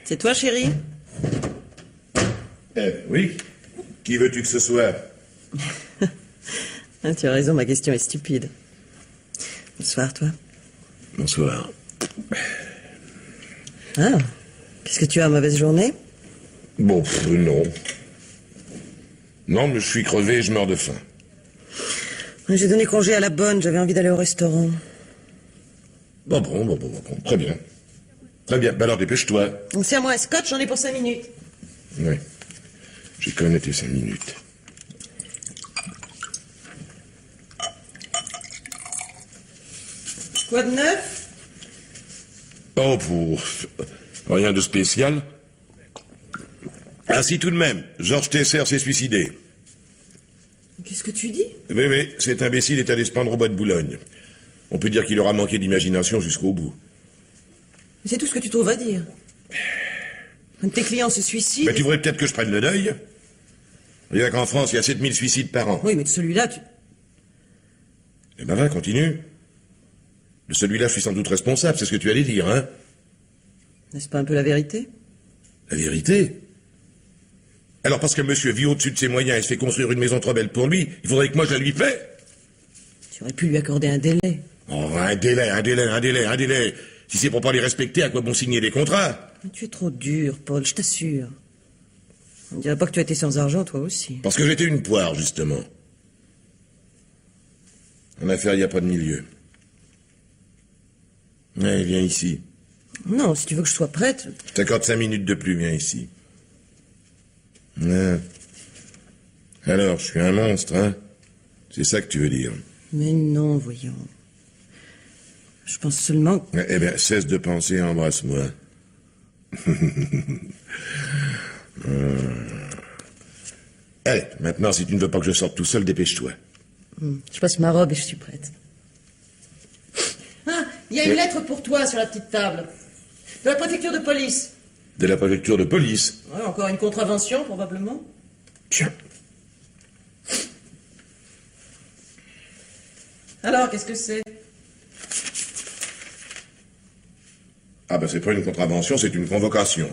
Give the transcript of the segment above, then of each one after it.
C'est toi, chérie? Oui. Qui veux-tu que ce soit? Ah, tu as raison, ma question est stupide. Bonsoir, toi. Bonsoir. Ah, qu'est-ce que tu as, mauvaise journée? Bon, non. Non, mais je suis crevé et je meurs de faim. J'ai donné congé à la bonne, j'avais envie d'aller au restaurant. Bon. Très bien. Très bien. Ben alors, dépêche-toi. Serre-moi un scotch, j'en ai pour 5 minutes. Oui. J'ai connu tes 5 minutes. Quoi de neuf? Oh, rien de spécial. Ainsi tout de même, Georges Tesser s'est suicidé. Qu'est-ce que tu dis? Oui, cet imbécile est allé se pendre au bois de Boulogne. On peut dire qu'il aura manqué d'imagination jusqu'au bout. Mais c'est tout ce que tu trouves à dire. Un de tes clients se suicide... Mais tu voudrais peut-être que je prenne le deuil? Rien qu'en France, il y a 7000 suicides par an. Oui, mais de celui-là, tu... Eh ben va, continue. De celui-là, je suis sans doute responsable, c'est ce que tu allais dire, hein? N'est-ce pas un peu la vérité? La vérité? Alors parce que monsieur vit au-dessus de ses moyens et se fait construire une maison trop belle pour lui, il faudrait que moi je la lui fasse? Tu aurais pu lui accorder un délai. Oh, un délai. Si c'est pour pas les respecter, à quoi bon signer des contrats? Mais tu es trop dur, Paul, je t'assure. On ne dirait pas que tu as été sans argent, toi aussi. Parce que j'étais une poire, justement. En affaires, il n'y a pas de milieu. Ouais, viens ici. Non, si tu veux que je sois prête... Je t'accorde 5 minutes de plus, viens ici. Ouais. Alors, je suis un monstre, hein? C'est ça que tu veux dire? Mais non, voyons. Je pense seulement... Eh bien, cesse de penser et embrasse-moi. Allez, maintenant, si tu ne veux pas que je sorte tout seul, dépêche-toi. Je passe ma robe et je suis prête. Ah, il y a une lettre pour toi sur la petite table. De la préfecture de police. De la préfecture de police? Ouais, encore une contravention, probablement. Tiens. Alors, qu'est-ce que c'est? Ah ben, c'est pas une contravention, c'est une convocation.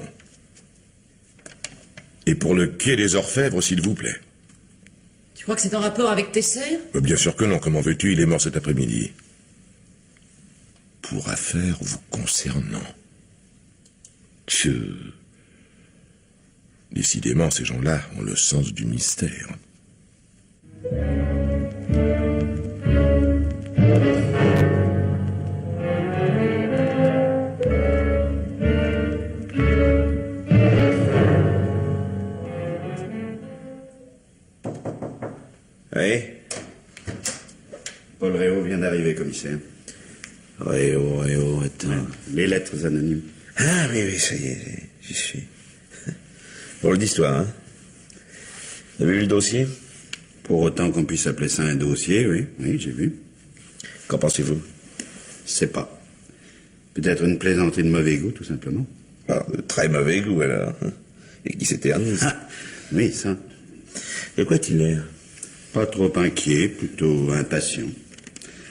Et pour le quai des Orfèvres, s'il vous plaît. Tu crois que c'est en rapport avec tes serres? Bien sûr que non, comment veux-tu, il est mort cet après-midi. Pour affaires vous concernant. Décidément, ces gens-là ont le sens du mystère. Oui. Paul Réau vient d'arriver, commissaire. Réau, attends. Ouais, les lettres anonymes. Ah oui, ça y est, j'y suis. Drôle d'histoire, hein? Vous avez vu le dossier? Pour autant qu'on puisse appeler ça un dossier, oui, j'ai vu. Qu'en pensez-vous? Je sais pas. Peut-être une plaisanterie de mauvais goût, tout simplement. Ah, de très mauvais goût, alors. Et qui s'éternise. Ah, oui, ça. De quoi a-t-il l'air? Pas trop inquiet, plutôt impatient.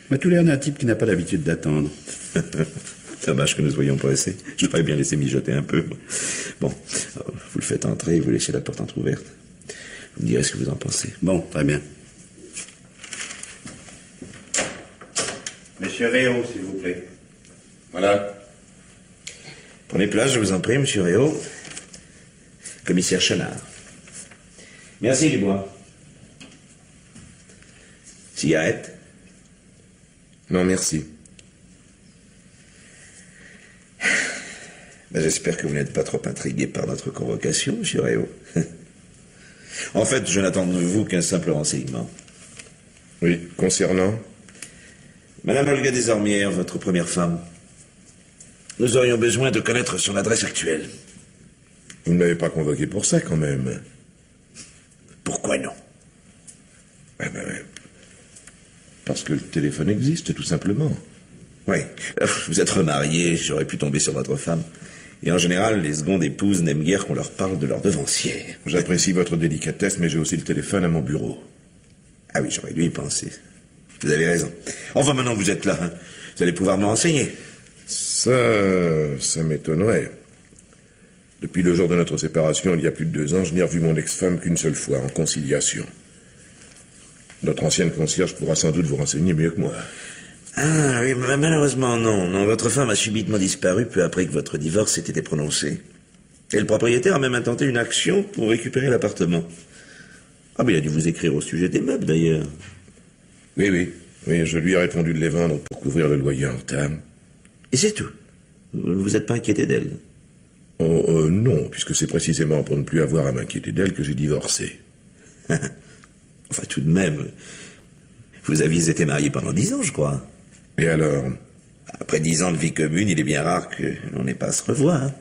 Mais tout l'air d'un type qui n'a pas l'habitude d'attendre. Dommage que nous ne soyons pas assez. Je pourrais bien laisser mijoter un peu. Bon, vous le faites entrer et vous laissez la porte entrouverte. Vous me direz ce que vous en pensez. Bon, très bien. Monsieur Réau, s'il vous plaît. Voilà. Prenez place, je vous en prie, monsieur Réau. Commissaire Chenard. Merci, Dubois. Cigarette? Non, merci. Ben, j'espère que vous n'êtes pas trop intrigué par notre convocation, monsieur Réau. En fait, je n'attends de vous qu'un simple renseignement. Oui, concernant? Madame Olga Desormières, votre première femme. Nous aurions besoin de connaître son adresse actuelle. Vous ne m'avez pas convoqué pour ça, quand même. Pourquoi non? Eh ben, parce que le téléphone existe, tout simplement. Oui, vous êtes remarié, j'aurais pu tomber sur votre femme. Et en général, les secondes épouses n'aiment guère qu'on leur parle de leur devancière. J'apprécie votre délicatesse, mais j'ai aussi le téléphone à mon bureau. Ah oui, j'aurais dû y penser. Vous avez raison. Enfin, maintenant que vous êtes là, hein, vous allez pouvoir me renseigner. Ça m'étonnerait. Depuis le jour de notre séparation, il y a plus de 2 ans, je n'ai revu mon ex-femme qu'une seule fois, en conciliation. Notre ancienne concierge pourra sans doute vous renseigner mieux que moi. Ah oui, malheureusement non. Non, votre femme a subitement disparu peu après que votre divorce ait été prononcé. Et le propriétaire a même intenté une action pour récupérer l'appartement. Ah, mais il a dû vous écrire au sujet des meubles, d'ailleurs. Oui, je lui ai répondu de les vendre pour couvrir le loyer en retard. Et c'est tout. Vous n'êtes pas inquiété d'elle? Oh, non, puisque c'est précisément pour ne plus avoir à m'inquiéter d'elle que j'ai divorcé. Enfin, tout de même, vous aviez été marié pendant 10 ans, je crois. Et alors? Après 10 ans de vie commune, il est bien rare que l'on n'ait pas à se revoir.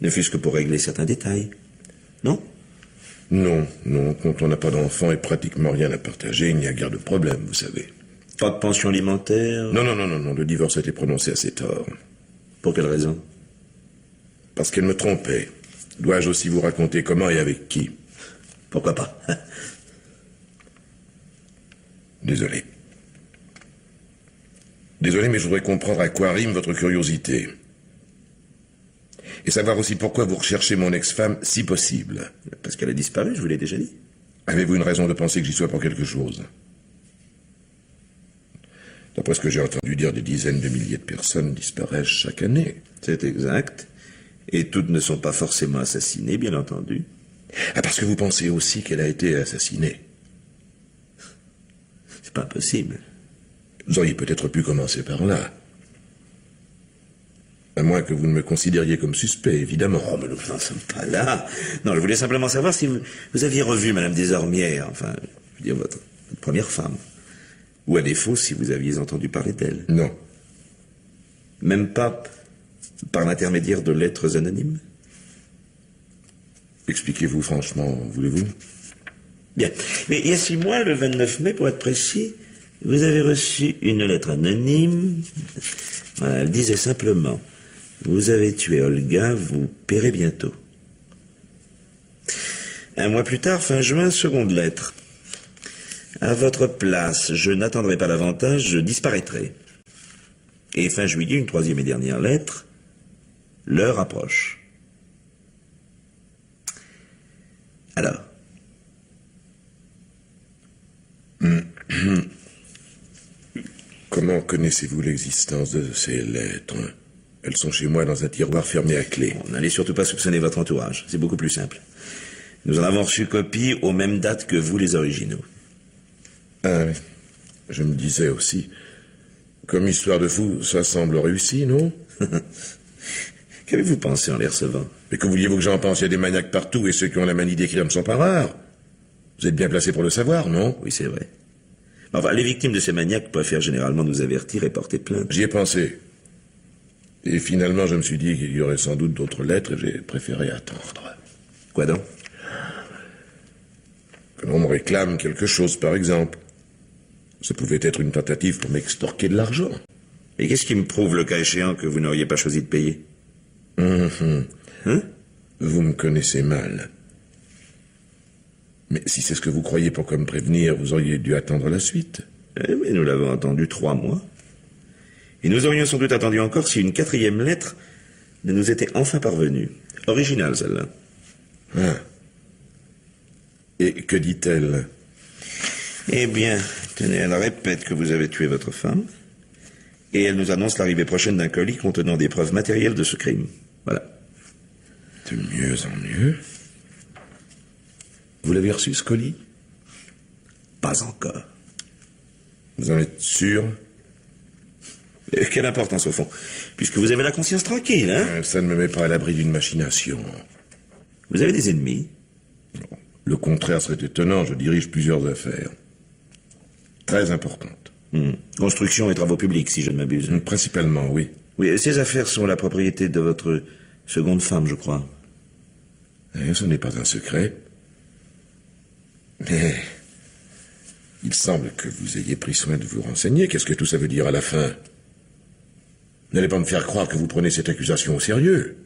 Ne fût-ce que pour régler certains détails. Non? Non, quand on n'a pas d'enfant et pratiquement rien à partager, il n'y a guère de problème, vous savez. Pas de pension alimentaire? Non, le divorce a été prononcé assez tard. Pour quelle raison? Parce qu'elle me trompait. Dois-je aussi vous raconter comment et avec qui? Pourquoi pas? Désolé. Désolé, mais je voudrais comprendre à quoi rime votre curiosité. Et savoir aussi pourquoi vous recherchez mon ex-femme, si possible. Parce qu'elle a disparu, je vous l'ai déjà dit. Avez-vous une raison de penser que j'y sois pour quelque chose? D'après ce que j'ai entendu dire, des dizaines de milliers de personnes disparaissent chaque année. C'est exact. Et toutes ne sont pas forcément assassinées, bien entendu. Ah, parce que vous pensez aussi qu'elle a été assassinée. C'est pas possible. Vous auriez peut-être pu commencer par là. À moins que vous ne me considériez comme suspect, évidemment. Oh, mais nous n'en sommes pas là. Non, je voulais simplement savoir si vous aviez revu Madame Desormières, enfin, je veux dire, votre première femme. Ou à défaut, si vous aviez entendu parler d'elle. Non. Même pas par l'intermédiaire de lettres anonymes? Expliquez-vous franchement, voulez-vous? Bien. Mais il y a 6 mois, le 29 mai, pour être précis, vous avez reçu une lettre anonyme. Voilà, elle disait simplement: vous avez tué Olga, vous paierez bientôt. 1 mois plus tard, fin juin, seconde lettre. À votre place, je n'attendrai pas davantage, je disparaîtrai. Et fin juillet, une 3e et dernière lettre. L'heure approche. Alors? Comment connaissez-vous l'existence de ces lettres? Elles sont chez moi dans un tiroir fermé à clé. Bon, n'allez surtout pas soupçonner votre entourage, c'est beaucoup plus simple. Nous en avons reçu copie aux mêmes dates que vous, les originaux. Ah oui, je me disais aussi, comme histoire de fou, ça semble réussi, non? Qu'avez-vous pensé en les recevant? Mais que vouliez-vous que j'en pense? Il y a des maniaques partout et ceux qui ont la manie d'écrire ne sont pas rares. Vous êtes bien placé pour le savoir, non? Oui, c'est vrai. Enfin, les victimes de ces maniaques préfèrent généralement nous avertir et porter plainte. J'y ai pensé. Et finalement, je me suis dit qu'il y aurait sans doute d'autres lettres et j'ai préféré attendre. Quoi donc? Que l'on me réclame quelque chose, par exemple. Ça pouvait être une tentative pour m'extorquer de l'argent. Et qu'est-ce qui me prouve, le cas échéant, que vous n'auriez pas choisi de payer? Hein? Vous me connaissez mal. Mais si c'est ce que vous croyez pour me prévenir, vous auriez dû attendre la suite. Eh, mais nous l'avons attendu 3 mois. Et nous aurions sans doute attendu encore si une 4e lettre ne nous était enfin parvenue. Originale, celle-là. Ah. Et que dit-elle? Eh bien, tenez, elle répète que vous avez tué votre femme, et elle nous annonce l'arrivée prochaine d'un colis contenant des preuves matérielles de ce crime. Voilà. De mieux en mieux. Vous l'avez reçu, ce colis? Pas encore. Vous en êtes sûr? Et quelle importance, au fond, puisque vous avez la conscience tranquille, hein? Ça ne me met pas à l'abri d'une machination. Vous avez des ennemis? Non. Le contraire serait étonnant, je dirige plusieurs affaires. Très importantes. Construction et travaux publics, si je ne m'abuse. Principalement, oui. Oui, et ces affaires sont la propriété de votre seconde femme, je crois. Et ce n'est pas un secret. Mais il semble que vous ayez pris soin de vous renseigner. Qu'est-ce que tout ça veut dire à la fin? N'allez pas me faire croire que vous prenez cette accusation au sérieux.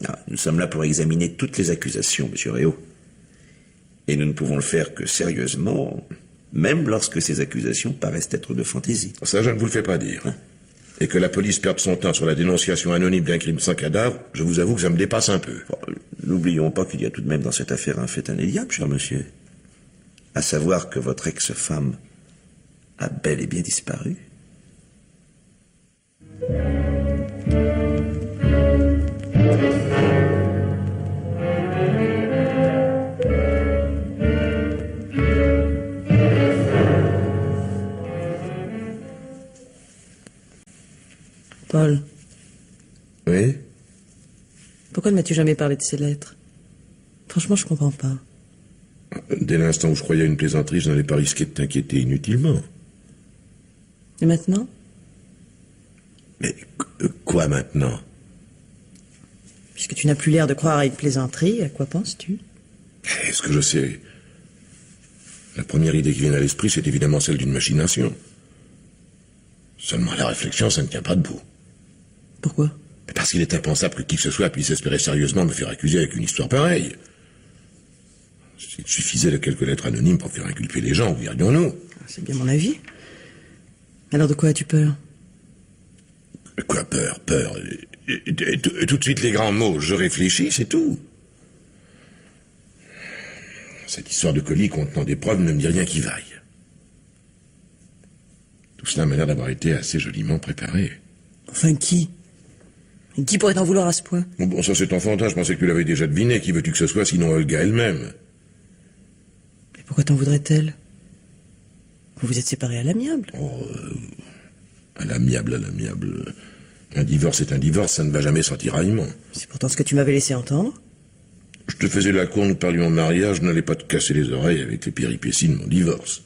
Ah, nous sommes là pour examiner toutes les accusations, monsieur Réau. Et nous ne pouvons le faire que sérieusement, même lorsque ces accusations paraissent être de fantaisie. Ça, je ne vous le fais pas dire. Hein? Et que la police perde son temps sur la dénonciation anonyme d'un crime sans cadavre, je vous avoue que ça me dépasse un peu. Bon, n'oublions pas qu'il y a tout de même dans cette affaire un fait inédiable, cher monsieur. À savoir que votre ex-femme a bel et bien disparu. Paul, Oui? pourquoi ne m'as-tu jamais parlé de ces lettres? Franchement, je comprends pas. Dès l'instant où je croyais à une plaisanterie, je n'allais pas risquer de t'inquiéter inutilement. Et maintenant? Mais quoi maintenant? Puisque tu n'as plus l'air de croire à une plaisanterie, à quoi penses-tu? Est-ce que je sais? La première idée qui vient à l'esprit, c'est évidemment celle d'une machination. Seulement la réflexion, ça ne tient pas debout. Pourquoi? Parce qu'il est impensable que qui que ce soit puisse espérer sérieusement me faire accuser avec une histoire pareille. S'il suffisait de quelques lettres anonymes pour faire inculper les gens, où irions-nous? C'est bien mon avis. Alors de quoi as-tu peur? Quoi, peur? Et tout de suite les grands mots, je réfléchis, c'est tout. Cette histoire de colis contenant des preuves ne me dit rien qui vaille. Tout cela m'a l'air d'avoir été assez joliment préparé. Enfin, qui? Et qui pourrait t'en vouloir à ce point? Bon, ça c'est enfantin, je pensais que tu l'avais déjà deviné. Qui veux-tu que ce soit, sinon Olga elle-même? Et pourquoi t'en voudrait-elle? Vous vous êtes séparés à l'amiable. À l'amiable. Un divorce est un divorce, ça ne va jamais sans tiraillement. C'est pourtant ce que tu m'avais laissé entendre. Je te faisais la cour, nous parlions de mariage, je n'allais pas te casser les oreilles avec les péripéties de mon divorce.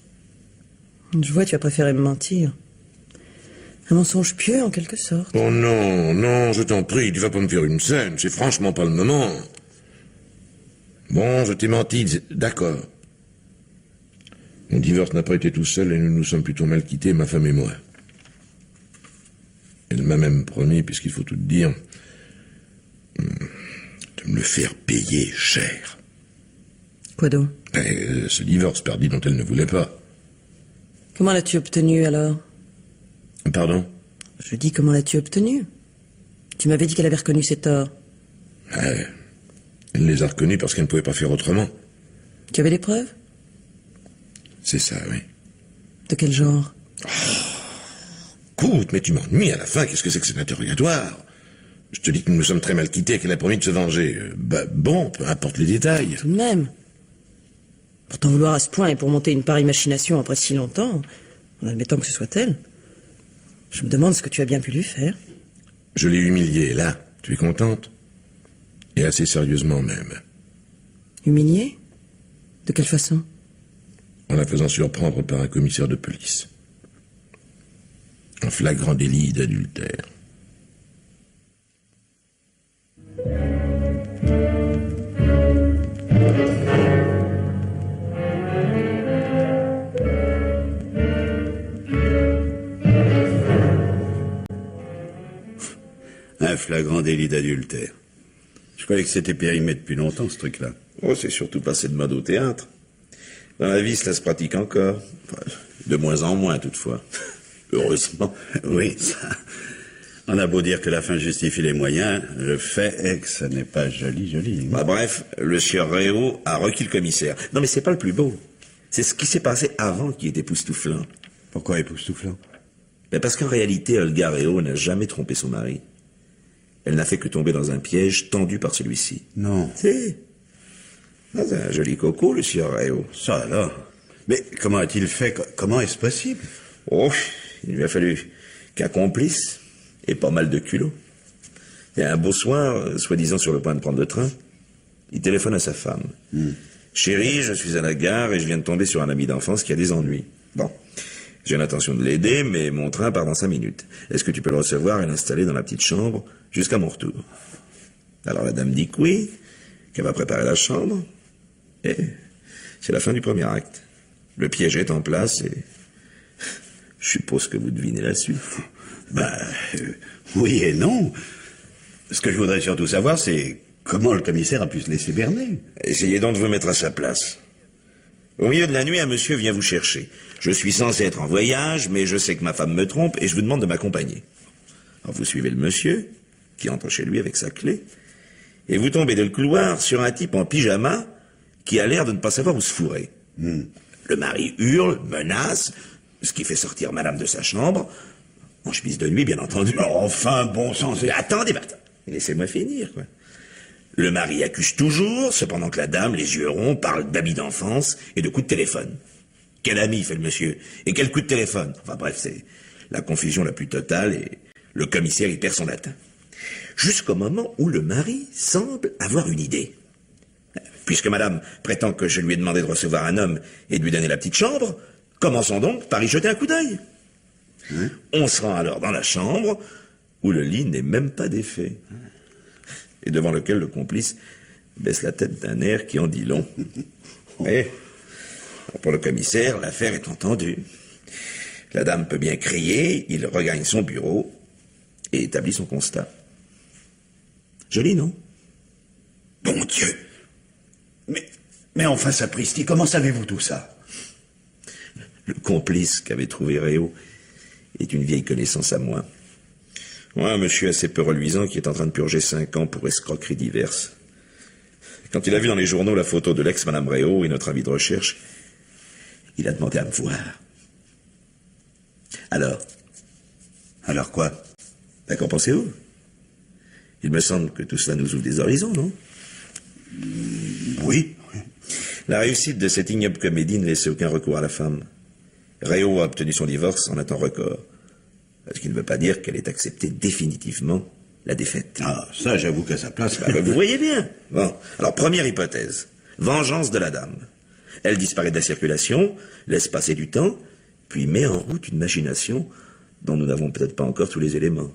Je vois, tu as préféré me mentir. Un mensonge pieux, en quelque sorte. Oh non, je t'en prie, tu vas pas me faire une scène, c'est franchement pas le moment. Bon, je t'ai menti, d'accord. Mon divorce n'a pas été tout seul et nous nous sommes plutôt mal quittés, ma femme et moi. Elle m'a même promis, puisqu'il faut tout te dire, de me le faire payer cher. Quoi donc? Ce divorce perdu dont elle ne voulait pas. Comment l'as-tu obtenu, alors? Pardon? Je dis, comment l'as-tu obtenu? Tu m'avais dit qu'elle avait reconnu ses torts. Elle les a reconnus parce qu'elle ne pouvait pas faire autrement. Tu avais des preuves? C'est ça, oui. De quel genre? Écoute, mais tu m'ennuies à la fin, qu'est-ce que c'est que cet interrogatoire? Je te dis que nous nous sommes très mal quittés et qu'elle a promis de se venger. Bon, peu importe les détails. Tout de même. Pour t'en vouloir à ce point et pour monter une pareille machination après si longtemps, en admettant que ce soit elle, je me demande ce que tu as bien pu lui faire. Je l'ai humiliée, là. Tu es contente? Et assez sérieusement même. Humilié? De quelle façon? En la faisant surprendre par un commissaire de police. En flagrant délit d'adultère. Un flagrant délit d'adultère. Je croyais que c'était périmé depuis longtemps, ce truc-là. Oh, c'est surtout passé de mode au théâtre. Dans la vie, cela se pratique encore. Enfin, de moins en moins, toutefois. Heureusement. Oui, ça. On a beau dire que la fin justifie les moyens, le fait est que ça n'est pas joli. Bah, bref, le sieur Réau a requis le commissaire. Non, mais c'est pas le plus beau. C'est ce qui s'est passé avant qui est époustouflant. Pourquoi époustouflant? Mais parce qu'en réalité, Olga Réau n'a jamais trompé son mari. Elle n'a fait que tomber dans un piège tendu par celui-ci. Non. Si. Ah, c'est un joli coco, le sieur Réau. Ça alors. Mais comment a-t-il fait? Comment est-ce possible? Oh, il lui a fallu qu'un complice et pas mal de culot. Et un beau soir, soi-disant sur le point de prendre le train, il téléphone à sa femme. Chérie, je suis à la gare et je viens de tomber sur un ami d'enfance qui a des ennuis. Bon, j'ai l'intention de l'aider, mais mon train part dans 5 minutes. Est-ce que tu peux le recevoir et l'installer dans la petite chambre jusqu'à mon retour? Alors la dame dit que oui, qu'elle va préparer la chambre. Et c'est la fin du premier acte. Le piège est en place et je suppose que vous devinez la suite. Oui et non. Ce que je voudrais surtout savoir, c'est comment le commissaire a pu se laisser berner. Essayez donc de vous mettre à sa place. Au milieu de la nuit, un monsieur vient vous chercher. Je suis censé être en voyage, mais je sais que ma femme me trompe et je vous demande de m'accompagner. Alors vous suivez le monsieur, qui entre chez lui avec sa clé, et vous tombez dans le couloir sur un type en pyjama qui a l'air de ne pas savoir où se fourrer. Le mari hurle, menace, ce qui fait sortir madame de sa chambre, en chemise de nuit, bien entendu. Enfin, bon sang, c'est... Attendez, laissez-moi finir, quoi. Le mari accuse toujours, cependant que la dame, les yeux ronds, parle d'habits d'enfance et de coups de téléphone. Quel ami, fait le monsieur, et quel coup de téléphone? Enfin bref, c'est la confusion la plus totale et le commissaire y perd son latin. Jusqu'au moment où le mari semble avoir une idée. Puisque madame prétend que je lui ai demandé de recevoir un homme et de lui donner la petite chambre, commençons donc par y jeter un coup d'œil. On se rend alors dans la chambre où le lit n'est même pas défait et devant lequel le complice baisse la tête d'un air qui en dit long. Et pour le commissaire, l'affaire est entendue. La dame peut bien crier, il regagne son bureau et établit son constat. Joli, non? Bon Dieu! Mais enfin, sapristi, comment savez-vous tout ça? Le complice qu'avait trouvé Réau est une vieille connaissance à moi. Un monsieur assez peu reluisant qui est en train de purger 5 ans pour escroqueries diverses. Quand il a vu dans les journaux la photo de l'ex-madame Réau et notre avis de recherche, il a demandé à me voir. Alors? Alors quoi? Qu'en pensez-vous? Il me semble que tout cela nous ouvre des horizons, non? Oui. La réussite de cette ignoble comédie ne laissait aucun recours à la femme. Réau a obtenu son divorce en un temps record. Ce qui ne veut pas dire qu'elle ait accepté définitivement la défaite. Ah, ça, j'avoue qu'à sa place... Vous voyez bien. Bon, alors première hypothèse. Vengeance de la dame. Elle disparaît de la circulation, laisse passer du temps, puis met en route une machination dont nous n'avons peut-être pas encore tous les éléments.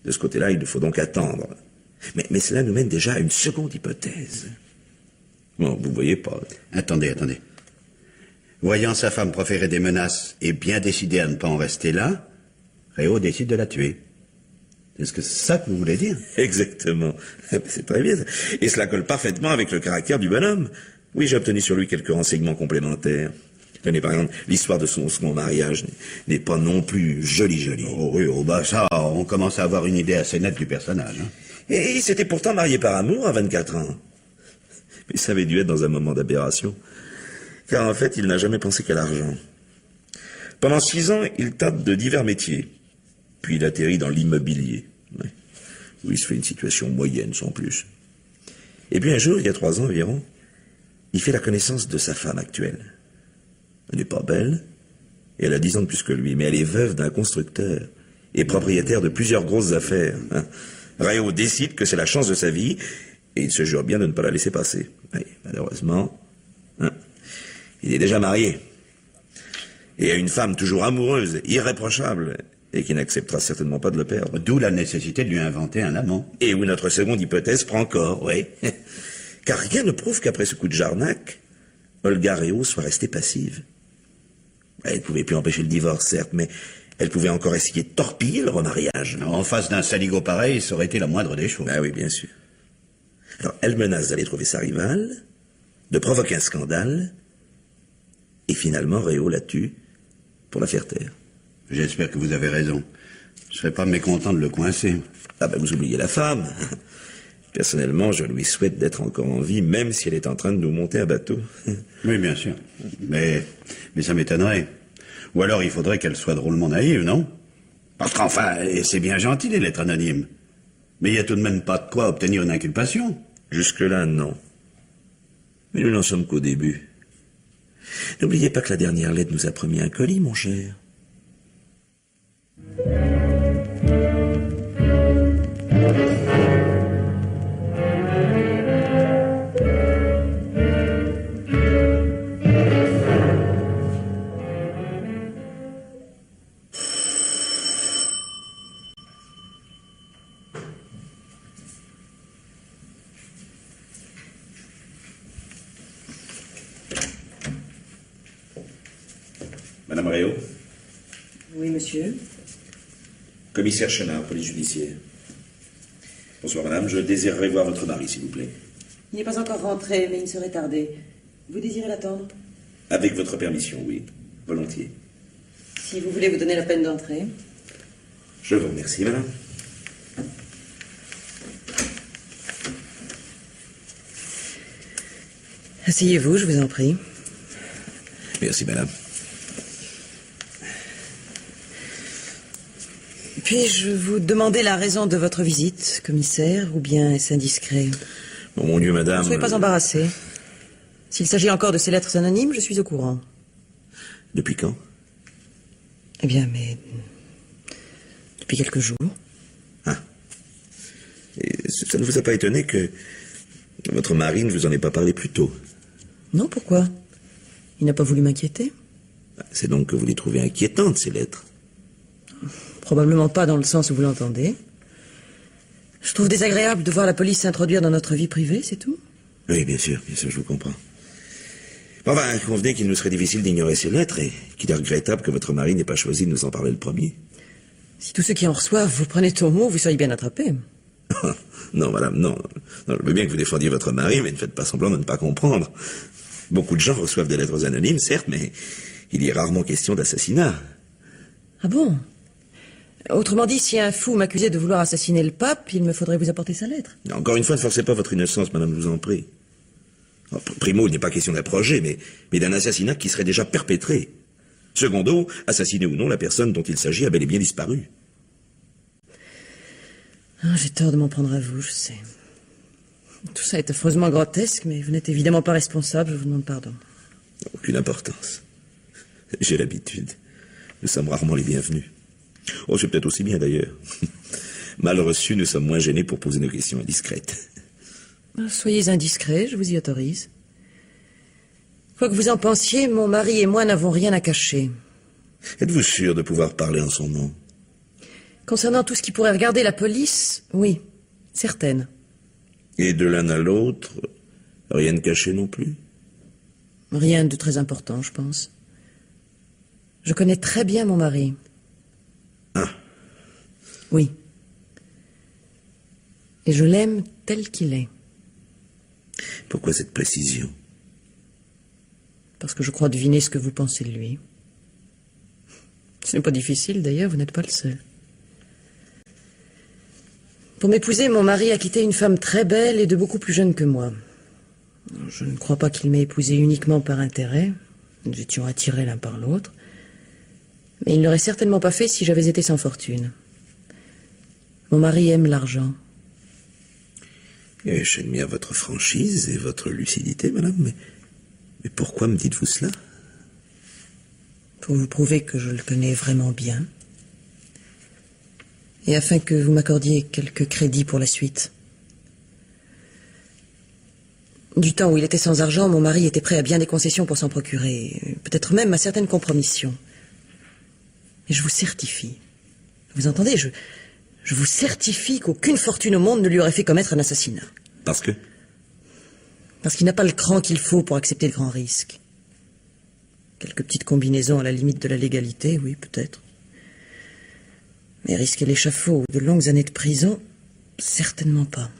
De ce côté-là, il nous faut donc attendre. Mais cela nous mène déjà à une seconde hypothèse. Bon, vous voyez pas. Attendez. Voyant sa femme proférer des menaces et bien décidé à ne pas en rester là, Réau décide de la tuer. Est-ce que c'est ça que vous voulez dire? Exactement. C'est très bien. Et cela colle parfaitement avec le caractère du bonhomme. Oui, j'ai obtenu sur lui quelques renseignements complémentaires. Tenez, par exemple, l'histoire de son second mariage n'est pas non plus jolie. Oh oui, ça, on commence à avoir une idée assez nette du personnage. Et il s'était pourtant marié par amour à 24 ans. Mais ça avait dû être dans un moment d'aberration. Car en fait, il n'a jamais pensé qu'à l'argent. Pendant 6 ans, il tâte de divers métiers. Puis il atterrit dans l'immobilier. Où il se fait une situation moyenne, sans plus. Et puis un jour, il y a 3 ans environ, il fait la connaissance de sa femme actuelle. Elle n'est pas belle, et elle a 10 ans de plus que lui, mais elle est veuve d'un constructeur et propriétaire de plusieurs grosses affaires. Réau décide que c'est la chance de sa vie, et il se jure bien de ne pas la laisser passer. Et malheureusement, il est déjà marié. Et a une femme toujours amoureuse, irréprochable, et qui n'acceptera certainement pas de le perdre. D'où la nécessité de lui inventer un amant. Et où notre seconde hypothèse prend corps, oui. Car rien ne prouve qu'après ce coup de Jarnac, Olga Réau soit restée passive. Elle ne pouvait plus empêcher le divorce, certes, mais elle pouvait encore essayer de torpiller le remariage. En face d'un saligo pareil, ça aurait été la moindre des choses. Ah oui, bien sûr. Alors, elle menace d'aller trouver sa rivale, de provoquer un scandale, et finalement, Réau la tue pour la faire taire. J'espère que vous avez raison. Je serais pas mécontent de le coincer. Vous oubliez la femme. Personnellement, je lui souhaite d'être encore en vie, même si elle est en train de nous monter un bateau. Oui, bien sûr. Mais ça m'étonnerait. Ou alors il faudrait qu'elle soit drôlement naïve, non? Parce qu'enfin, c'est bien gentil les lettres anonymes. Mais il n'y a tout de même pas de quoi obtenir une inculpation. Jusque-là, non. Mais nous n'en sommes qu'au début. N'oubliez pas que la dernière lettre nous a promis un colis, mon cher. Madame Réau? Oui, monsieur. Commissaire Chenard, police judiciaire. Bonsoir, madame. Je désirerais voir votre mari, s'il vous plaît. Il n'est pas encore rentré, mais il ne serait tardé. Vous désirez l'attendre? Avec votre permission, oui. Volontiers. Si vous voulez vous donner la peine d'entrer. Je vous remercie, madame. Asseyez-vous, je vous en prie. Merci, madame. Puis-je vous demander la raison de votre visite, commissaire, ou bien est-ce indiscret? Bon, mon Dieu, madame... Ne soyez pas embarrassé. S'il s'agit encore de ces lettres anonymes, je suis au courant. Depuis quand? Eh bien, mais... depuis quelques jours. Ah. Et ça ne vous a pas étonné que votre mari ne vous en ait pas parlé plus tôt? Non, pourquoi? Il n'a pas voulu m'inquiéter? C'est donc que vous les trouvez inquiétantes, ces lettres? Probablement pas dans le sens où vous l'entendez. Je trouve désagréable de voir la police s'introduire dans notre vie privée, c'est tout. Oui, bien sûr, je vous comprends. Bon, ben, convenez qu'il nous serait difficile d'ignorer ces lettres et qu'il est regrettable que votre mari n'ait pas choisi de nous en parler le premier. Si tous ceux qui en reçoivent vous prenez au mot, vous seriez bien attrapés. Non, madame, non. Je veux bien que vous défendiez votre mari, mais ne faites pas semblant de ne pas comprendre. Beaucoup de gens reçoivent des lettres anonymes, certes, mais il y est rarement question d'assassinat. Ah bon? Autrement dit, si un fou m'accusait de vouloir assassiner le pape, il me faudrait vous apporter sa lettre. Encore une fois, ne forcez pas votre innocence, madame, je vous en prie. Primo, il n'est pas question d'un projet, mais d'un assassinat qui serait déjà perpétré. Secondo, assassiner ou non, la personne dont il s'agit a bel et bien disparu. Ah, j'ai tort de m'en prendre à vous, je sais. Tout ça est affreusement grotesque, mais vous n'êtes évidemment pas responsable, je vous demande pardon. Aucune importance. J'ai l'habitude. Nous sommes rarement les bienvenus. Oh, c'est peut-être aussi bien d'ailleurs. Mal reçus, nous sommes moins gênés pour poser nos questions indiscrètes. Soyez indiscret, je vous y autorise. Quoi que vous en pensiez, mon mari et moi n'avons rien à cacher. Êtes-vous sûr de pouvoir parler en son nom? Concernant tout ce qui pourrait regarder la police, oui, certaine. Et de l'un à l'autre, rien de caché non plus? Rien de très important, je pense. Je connais très bien mon mari. Ah. Oui. Et je l'aime tel qu'il est. Pourquoi cette précision? Parce que je crois deviner ce que vous pensez de lui. Ce n'est pas difficile, d'ailleurs, vous n'êtes pas le seul. Pour m'épouser, mon mari a quitté une femme très belle et de beaucoup plus jeune que moi. Je ne crois pas qu'il m'ait épousée uniquement par intérêt. Nous étions attirés l'un par l'autre. Mais il ne l'aurait certainement pas fait si j'avais été sans fortune. Mon mari aime l'argent. Et j'admire votre franchise et votre lucidité, madame, mais pourquoi me dites-vous cela? Pour vous prouver que je le connais vraiment bien. Et afin que vous m'accordiez quelques crédits pour la suite. Du temps où il était sans argent, mon mari était prêt à bien des concessions pour s'en procurer, peut-être même à certaines compromissions. Et je vous certifie, vous entendez, je vous certifie qu'aucune fortune au monde ne lui aurait fait commettre un assassinat. Parce que? Parce qu'il n'a pas le cran qu'il faut pour accepter le grand risque. Quelques petites combinaisons à la limite de la légalité, oui, peut-être. Mais risquer l'échafaud ou de longues années de prison, certainement pas.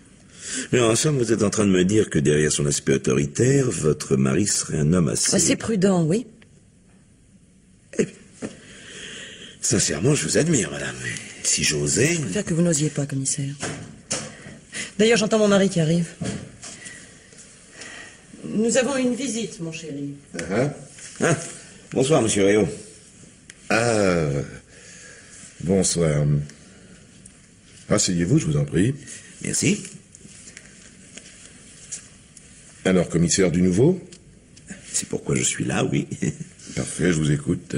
Mais en somme, vous êtes en train de me dire que derrière son aspect autoritaire, votre mari serait un homme assez... Assez prudent, oui. Eh bien, sincèrement, je vous admire, madame. Si j'osais... Je préfère que vous n'osiez pas, commissaire. D'ailleurs, j'entends mon mari qui arrive. Nous avons une visite, mon chéri. Ah, bonsoir, monsieur Réau. ah. Bonsoir. Asseyez-vous, je vous en prie. Merci. Alors, commissaire du nouveau? C'est pourquoi je suis là, oui. Parfait, je vous écoute.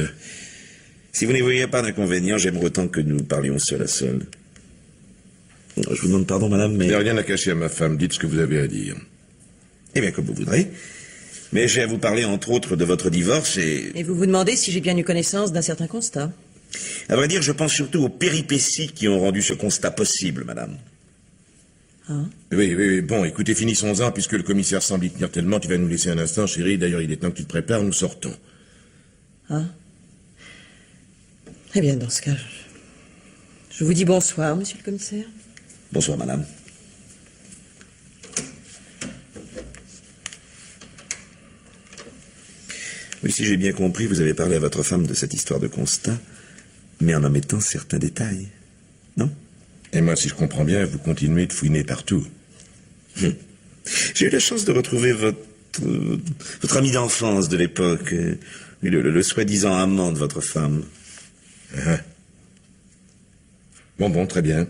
Si vous n'y voyez pas d'inconvénient, j'aimerais autant que nous parlions seul à seul. Je vous demande pardon, madame, mais... Il n'y a rien à cacher à ma femme, dites ce que vous avez à dire. Eh bien, comme vous voudrez. Mais j'ai à vous parler, entre autres, de votre divorce et... Et vous vous demandez si j'ai bien eu connaissance d'un certain constat. À vrai dire, je pense surtout aux péripéties qui ont rendu ce constat possible, madame. Ah. Oui, bon, écoutez, finissons-en, puisque le commissaire semble y tenir tellement, tu vas nous laisser un instant, chérie, d'ailleurs, il est temps que tu te prépares, nous sortons. Ah. Eh bien, dans ce cas, je vous dis bonsoir, monsieur le commissaire. Bonsoir, madame. Oui, si j'ai bien compris, vous avez parlé à votre femme de cette histoire de constat, mais en omettant certains détails. Non? Et moi, si je comprends bien, vous continuez de fouiner partout. J'ai eu la chance de retrouver votre ami d'enfance de l'époque, le soi-disant amant de votre femme. Ah. Bon, très bien.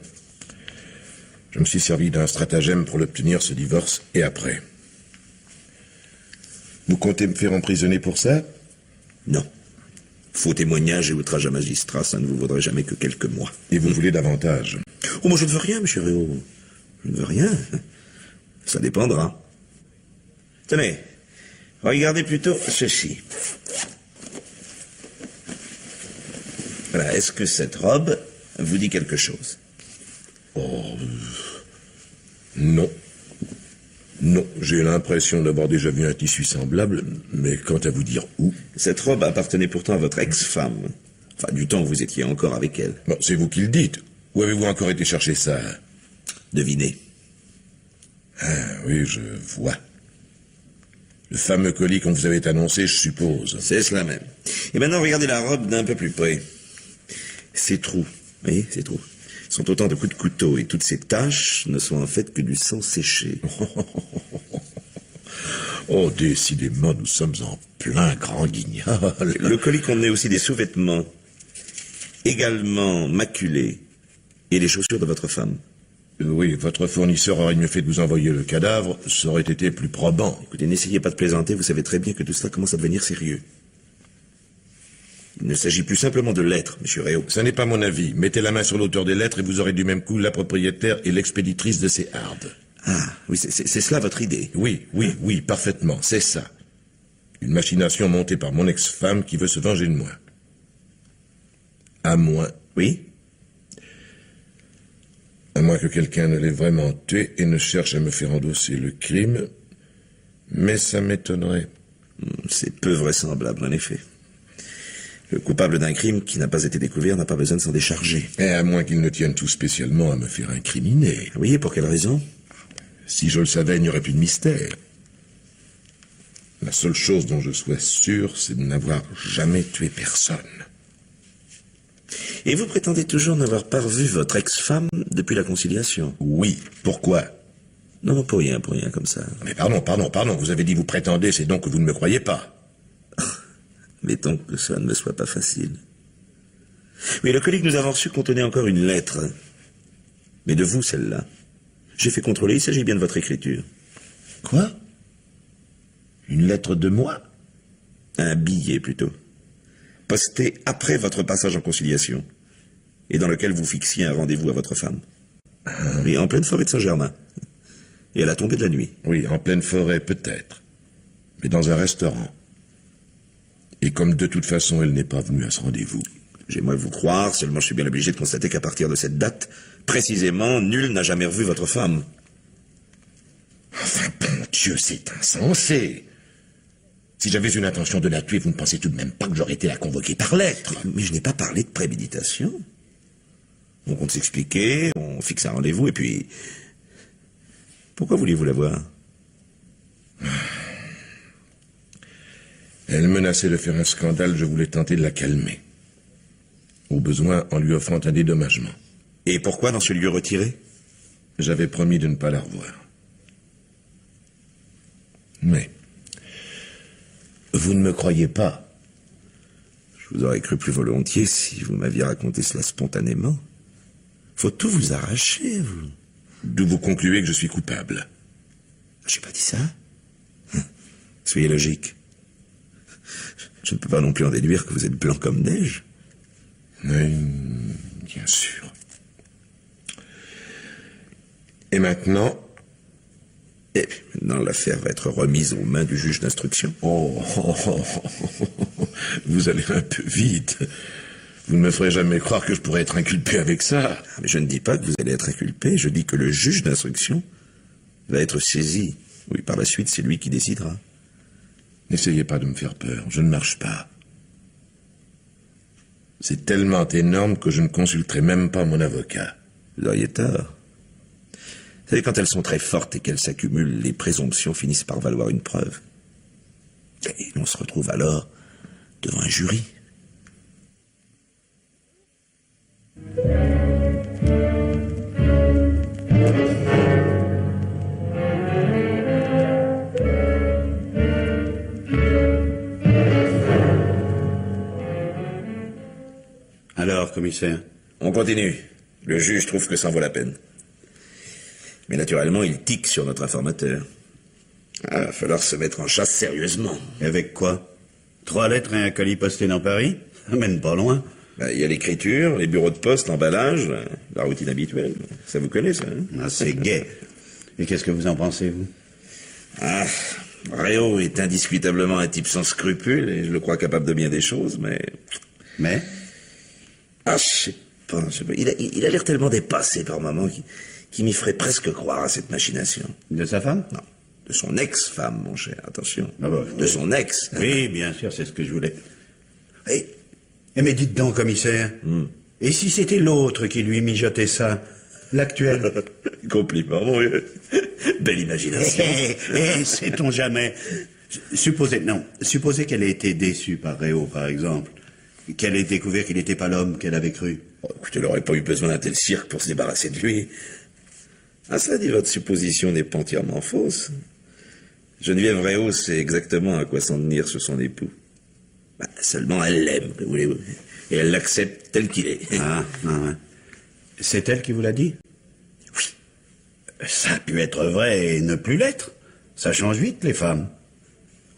Je me suis servi d'un stratagème pour l'obtenir, ce divorce, et après. Vous comptez me faire emprisonner pour ça? Non. Faux témoignage et outrage à magistrat, ça ne vous vaudrait jamais que quelques mois. Et vous voulez davantage? Oh, moi je ne veux rien, monsieur Réau. Je ne veux rien. Ça dépendra. Tenez, regardez plutôt ceci. Voilà, est-ce que cette robe vous dit quelque chose? Non. Non, j'ai l'impression d'avoir déjà vu un tissu semblable, mais quant à vous dire où... Cette robe appartenait pourtant à votre ex-femme. Enfin, du temps où vous étiez encore avec elle. Bon, c'est vous qui le dites. Où avez-vous encore été chercher ça? Devinez. Ah, oui, je vois. Le fameux colis qu'on vous avait annoncé, je suppose. C'est cela même. Et maintenant, regardez la robe d'un peu plus près. Ces trous, vous voyez, ces trous, sont autant de coups de couteau, et toutes ces taches ne sont en fait que du sang séché. Oh, décidément, nous sommes en plein grand guignol. Le colis contenait aussi des sous-vêtements, également maculés, et les chaussures de votre femme. Oui, votre fournisseur aurait mieux fait de vous envoyer le cadavre, ça aurait été plus probant. Écoutez, n'essayez pas de plaisanter, vous savez très bien que tout cela commence à devenir sérieux. Il ne s'agit plus simplement de lettres, monsieur Réau. Ça n'est pas mon avis. Mettez la main sur l'auteur des lettres et vous aurez du même coup la propriétaire et l'expéditrice de ces hardes. Ah, oui, c'est cela votre idée. Oui, parfaitement, c'est ça. Une machination montée par mon ex-femme qui veut se venger de moi. À moins... Oui? À moins que quelqu'un ne l'ait vraiment tué et ne cherche à me faire endosser le crime. Mais ça m'étonnerait. C'est peu vraisemblable, en effet. Le coupable d'un crime qui n'a pas été découvert n'a pas besoin de s'en décharger. Et à moins qu'il ne tienne tout spécialement à me faire incriminer. Oui, et pour quelle raison? Si je le savais, il n'y aurait plus de mystère. La seule chose dont je sois sûr, c'est de n'avoir jamais tué personne. Et vous prétendez toujours n'avoir pas revu votre ex-femme depuis la conciliation? Oui, pourquoi? Non, pour rien comme ça. Mais pardon, vous avez dit vous prétendez, c'est donc que vous ne me croyez pas. Mettons que cela ne me soit pas facile. Mais le colis que nous avons reçu contenait encore une lettre. Mais de vous, celle-là. J'ai fait contrôler, il s'agit bien de votre écriture. Quoi? Une lettre de moi? Un billet, plutôt. Posté après votre passage en conciliation. Et dans lequel vous fixiez un rendez-vous à votre femme. Et en pleine forêt de Saint-Germain. Et à la tombée de la nuit. Oui, en pleine forêt, peut-être. Mais dans un restaurant. Et comme de toute façon, elle n'est pas venue à ce rendez-vous. J'aimerais vous croire, seulement je suis bien obligé de constater qu'à partir de cette date, précisément, nul n'a jamais revu votre femme. Enfin, bon Dieu, c'est insensé. Si j'avais une intention de la tuer, vous ne pensez tout de même pas que j'aurais été la convoquer par lettre? Mais je n'ai pas parlé de préméditation. On compte s'expliquer, on fixe un rendez-vous, et puis... Pourquoi vouliez-vous la voir? Elle menaçait de faire un scandale, je voulais tenter de la calmer. Au besoin, en lui offrant un dédommagement. Et pourquoi dans ce lieu retiré? J'avais promis de ne pas la revoir. Mais... vous ne me croyez pas? Je vous aurais cru plus volontiers si vous m'aviez raconté cela spontanément. Faut tout vous arracher, vous. D'où vous concluez que je suis coupable? J'ai pas dit ça. Soyez logique. Je ne peux pas non plus en déduire que vous êtes blanc comme neige. Oui, bien sûr. Et maintenant? Et puis maintenant, l'affaire va être remise aux mains du juge d'instruction. Oh, vous allez un peu vite. Vous ne me ferez jamais croire que je pourrais être inculpé avec ça. Mais je ne dis pas que vous allez être inculpé, je dis que le juge d'instruction va être saisi. Oui, par la suite, c'est lui qui décidera. N'essayez pas de me faire peur, je ne marche pas. C'est tellement énorme que je ne consulterai même pas mon avocat. Vous auriez tort. Vous savez, quand elles sont très fortes et qu'elles s'accumulent, les présomptions finissent par valoir une preuve. Et on se retrouve alors devant un jury. commissaire? On continue. Le juge trouve que ça en vaut la peine. Mais naturellement, il tique sur notre informateur. Ah, va falloir se mettre en chasse sérieusement. Et avec quoi? 3 lettres et un colis posté dans Paris? Ça mène pas loin. Il y a l'écriture, les bureaux de poste, l'emballage, la routine habituelle. Ça vous connaît, ça, hein? Ah, c'est gai. Et qu'est-ce que vous en pensez, vous? Ah, Réau est indiscutablement un type sans scrupules, et je le crois capable de bien des choses, mais... Mais? Ah, je sais pas. Il a l'air tellement dépassé par moments qui m'y ferait presque croire à cette machination. De sa femme? Non, de son ex-femme, mon cher, attention. Ah bah, de son ex. Oui, bien sûr, c'est ce que je voulais. Mais dites donc, commissaire, et si c'était l'autre qui lui mijotait ça, l'actuel? Compliment, mon vieux. Belle imagination. Sait-on jamais? Supposez qu'elle ait été déçue par Réau, par exemple. Qu'elle ait découvert qu'il n'était pas l'homme qu'elle avait cru. Oh, écoutez, elle n'aurait pas eu besoin d'un tel cirque pour se débarrasser de lui. Ah, ça dit, votre supposition n'est pas entièrement fausse. Geneviève Réau sait exactement à quoi s'en tenir sur son époux. Seulement, elle l'aime, voulez-vous. Et elle l'accepte tel qu'il est. Ouais. C'est elle qui vous l'a dit? Oui. Ça a pu être vrai et ne plus l'être. Ça change vite, les femmes.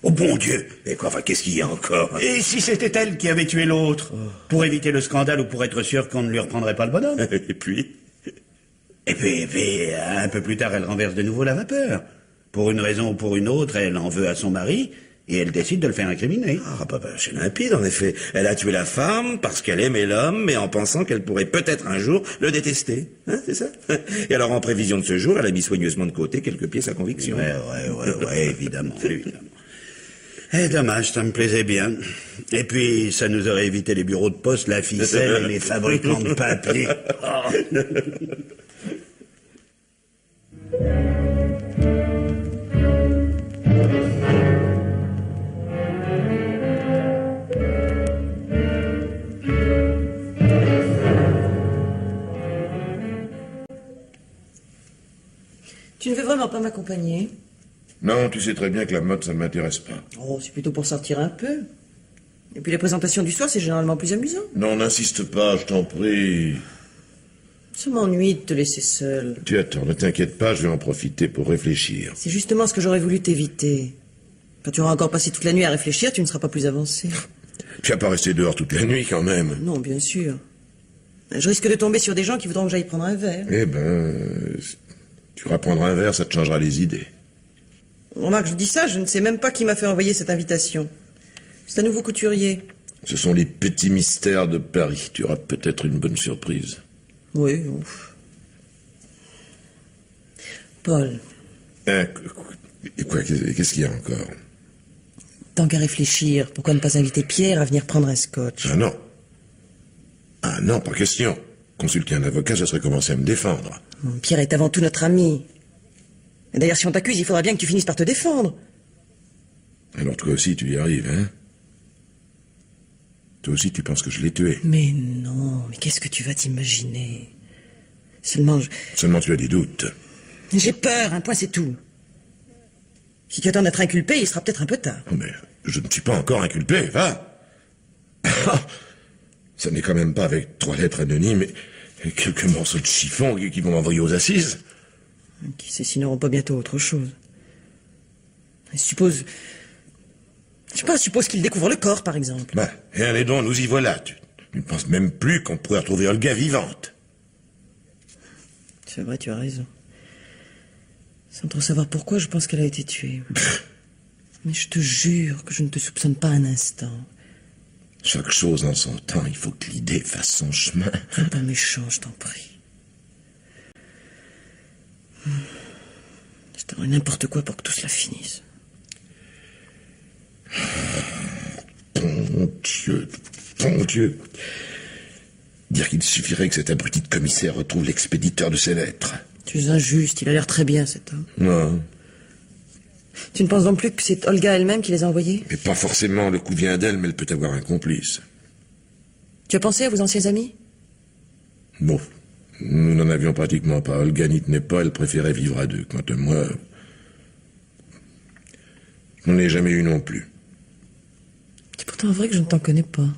Oh bon Dieu! Mais quoi, enfin, qu'est-ce qu'il y a encore? Et si c'était elle qui avait tué l'autre? Pour éviter le scandale ou pour être sûr qu'on ne lui reprendrait pas le bonhomme? Et puis, un peu plus tard, elle renverse de nouveau la vapeur. Pour une raison ou pour une autre, elle en veut à son mari, et elle décide de le faire incriminer. c'est limpide, en effet. Elle a tué la femme parce qu'elle aimait l'homme, mais en pensant qu'elle pourrait peut-être un jour le détester. Hein, c'est ça? Et alors, en prévision de ce jour, elle a mis soigneusement de côté quelques pièces à conviction. Ouais, évidemment. Dommage, ça me plaisait bien. Et puis, ça nous aurait évité les bureaux de poste, la ficelle et les fabricants de papier. Tu ne veux vraiment pas m'accompagner? Non, tu sais très bien que la mode, ça ne m'intéresse pas. Oh, c'est plutôt pour sortir un peu. Et puis les présentations du soir, c'est généralement plus amusant. Non, n'insiste pas, je t'en prie. Ça m'ennuie de te laisser seule. Tu attends, ne t'inquiète pas, je vais en profiter pour réfléchir. C'est justement ce que j'aurais voulu t'éviter. Quand tu auras encore passé toute la nuit à réfléchir, tu ne seras pas plus avancé. Tu vas pas rester dehors toute la nuit, quand même. Non, bien sûr. Je risque de tomber sur des gens qui voudront que j'aille prendre un verre. Eh ben, tu vas prendre un verre, ça te changera les idées. Remarque, je dis ça, je ne sais même pas qui m'a fait envoyer cette invitation. C'est un nouveau couturier. Ce sont les petits mystères de Paris. Tu auras peut-être une bonne surprise. Oui, ouf. Paul. Quoi, qu'est-ce qu'il y a encore? Tant qu'à réfléchir, pourquoi ne pas inviter Pierre à venir prendre un scotch? Ah non. Ah non, pas question. Consulter un avocat, ça serait commencer à me défendre. Pierre est avant tout notre ami. Et d'ailleurs, si on t'accuse, il faudra bien que tu finisses par te défendre. Alors toi aussi, tu y arrives, hein? Toi aussi, tu penses que je l'ai tué. Mais non, mais qu'est-ce que tu vas t'imaginer? Seulement, tu as des doutes. J'ai peur, un point c'est tout. Si tu attends d'être inculpé, il sera peut-être un peu tard. Oh, mais je ne suis pas encore inculpé, va. Ça n'est quand même pas avec 3 lettres anonymes et quelques morceaux de chiffon qui vont m'envoyer aux assises. Qui sait s'ils n'auront pas bientôt autre chose. Suppose qu'ils découvrent le corps, par exemple. Et allez donc, nous y voilà. Tu ne penses même plus qu'on pourrait retrouver Olga vivante. C'est vrai, tu as raison. Sans trop savoir pourquoi, je pense qu'elle a été tuée. Mais je te jure que je ne te soupçonne pas un instant. Chaque chose en son temps, il faut que l'idée fasse son chemin. Sois pas méchant, je t'en prie. Je t'aurais n'importe quoi pour que tout cela finisse. Bon Dieu. Dire qu'il suffirait que cet abruti de commissaire retrouve l'expéditeur de ses lettres. Tu es injuste, il a l'air très bien, cet homme. Non. Tu ne penses donc plus que c'est Olga elle-même qui les a envoyés? Mais pas forcément, le coup vient d'elle, mais elle peut avoir un complice. Tu as pensé à vos anciens amis? Bon, nous n'en avions pratiquement pas. Olga n'y tenait pas, elle préférait vivre à 2. Quant à moi, je n'en ai jamais eu non plus. C'est pourtant vrai que je ne t'en connais pas.